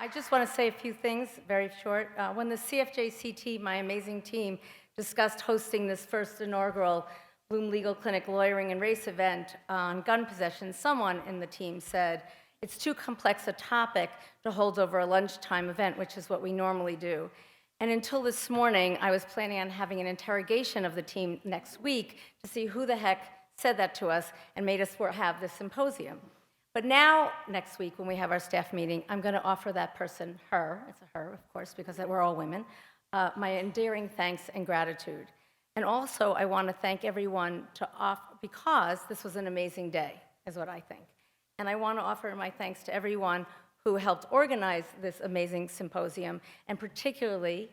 I just want to say a few things, very short. When the CFJCT, my amazing team, discussed hosting this first inaugural Bluhm Legal Clinic Lawyering and Race event on gun possession, someone in the team said, it's too complex a topic to hold over a lunchtime event, which is what we normally do. And until this morning, I was planning on having an interrogation of the team next week to see who the heck said that to us and made us have this symposium. But now, next week, when we have our staff meeting, I'm going to offer that person, her, it's a her, of course, because we're all women, my endearing thanks and gratitude. And also, I want to thank everyone because this was an amazing day, is what I think. And I want to offer my thanks to everyone who helped organize this amazing symposium, and particularly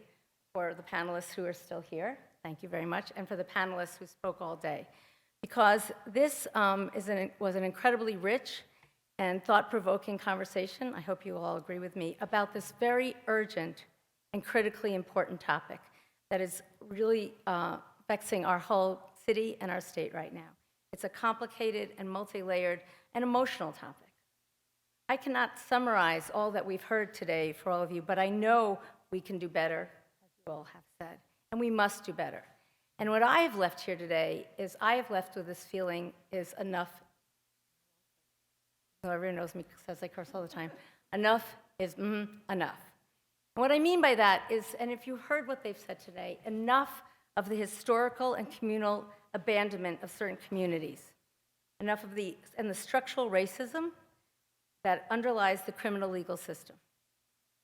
for the panelists who are still here, thank you very much, and for the panelists who spoke all day. Because this was an incredibly rich and thought-provoking conversation, I hope you all agree with me, about this very urgent and critically important topic that is really vexing our whole city and our state right now. It's a complicated and multi-layered and emotional topic. I cannot summarize all that we've heard today for all of you, but I know we can do better, as you all have said, and we must do better. And what I have left here today is I have left with this feeling is enough. Everyone knows me says I curse all the time. Enough is enough. And what I mean by that is, and if you heard what they've said today, enough of the historical and communal abandonment of certain communities, enough of the structural racism that underlies the criminal legal system,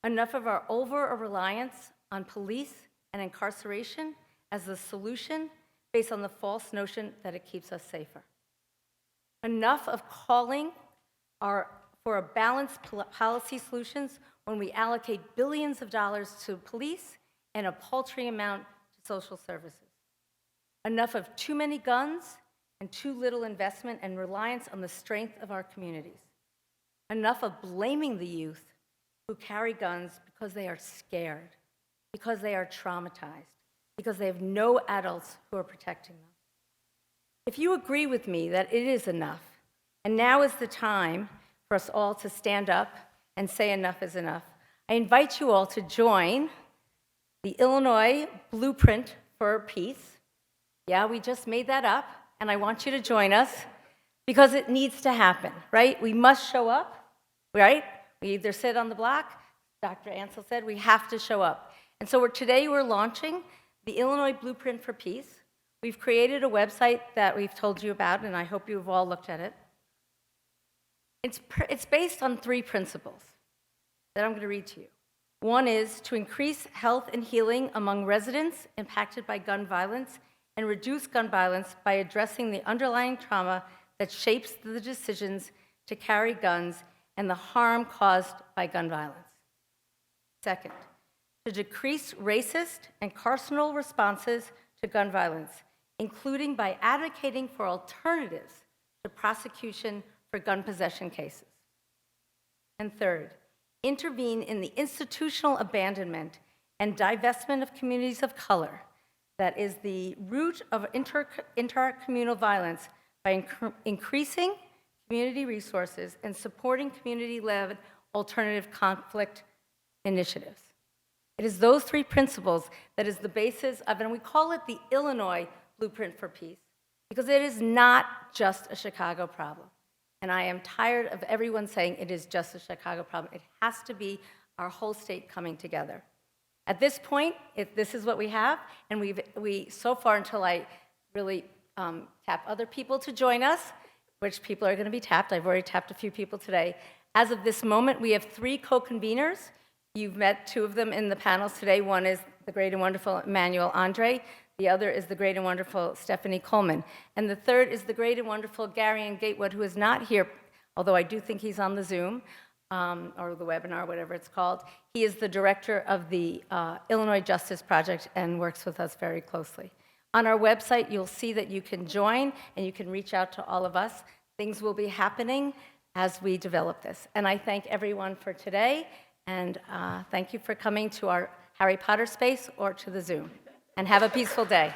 enough of our over-reliance on police and incarceration as the solution based on the false notion that it keeps us safer, enough of calling for a balanced policy solutions when we allocate billions of dollars to police and a paltry amount to social services. Enough of too many guns and too little investment and reliance on the strength of our communities. Enough of blaming the youth who carry guns because they are scared, because they are traumatized, because they have no adults who are protecting them. If you agree with me that it is enough, and now is the time for us all to stand up and say enough is enough, I invite you all to join the Illinois Blueprint for Peace. Yeah, we just made that up, and I want you to join us because it needs to happen, right? We must show up, right? We either sit on the block, Dr. Ansel said, we have to show up. And so today we're launching the Illinois Blueprint for Peace. We've created a website that we've told you about, and I hope you've all looked at it. It's based on 3 principles that I'm going to read to you. One is to increase health and healing among residents impacted by gun violence and reduce gun violence by addressing the underlying trauma that shapes the decisions to carry guns and the harm caused by gun violence. Second, to decrease racist and carceral responses to gun violence, including by advocating for alternatives to prosecution for gun possession cases. And third, intervene in the institutional abandonment and divestment of communities of color that is the root of intercommunal violence by increasing community resources and supporting community-led alternative conflict initiatives. It is those 3 principles that is the basis of, and we call it the Illinois Blueprint for Peace, because it is not just a Chicago problem. And I am tired of everyone saying it is just a Chicago problem. It has to be our whole state coming together. At this point, this is what we have, and we so far until I really tap other people to join us, which people are going to be tapped. I've already tapped a few people today. As of this moment, we have 3 co-conveners. You've met 2 of them in the panels today. One is the great and wonderful Emmanuel Andre. The other is the great and wonderful Stephanie Coleman. And the third is the great and wonderful Garion Gatewood, who is not here, although I do think he's on the Zoom or the webinar, whatever it's called. He is the director of the Illinois Justice Project and works with us very closely. On our website, you'll see that you can join and you can reach out to all of us. Things will be happening as we develop this. And I thank everyone for today, and thank you for coming to our Harry Potter space or to the Zoom. And have a peaceful day.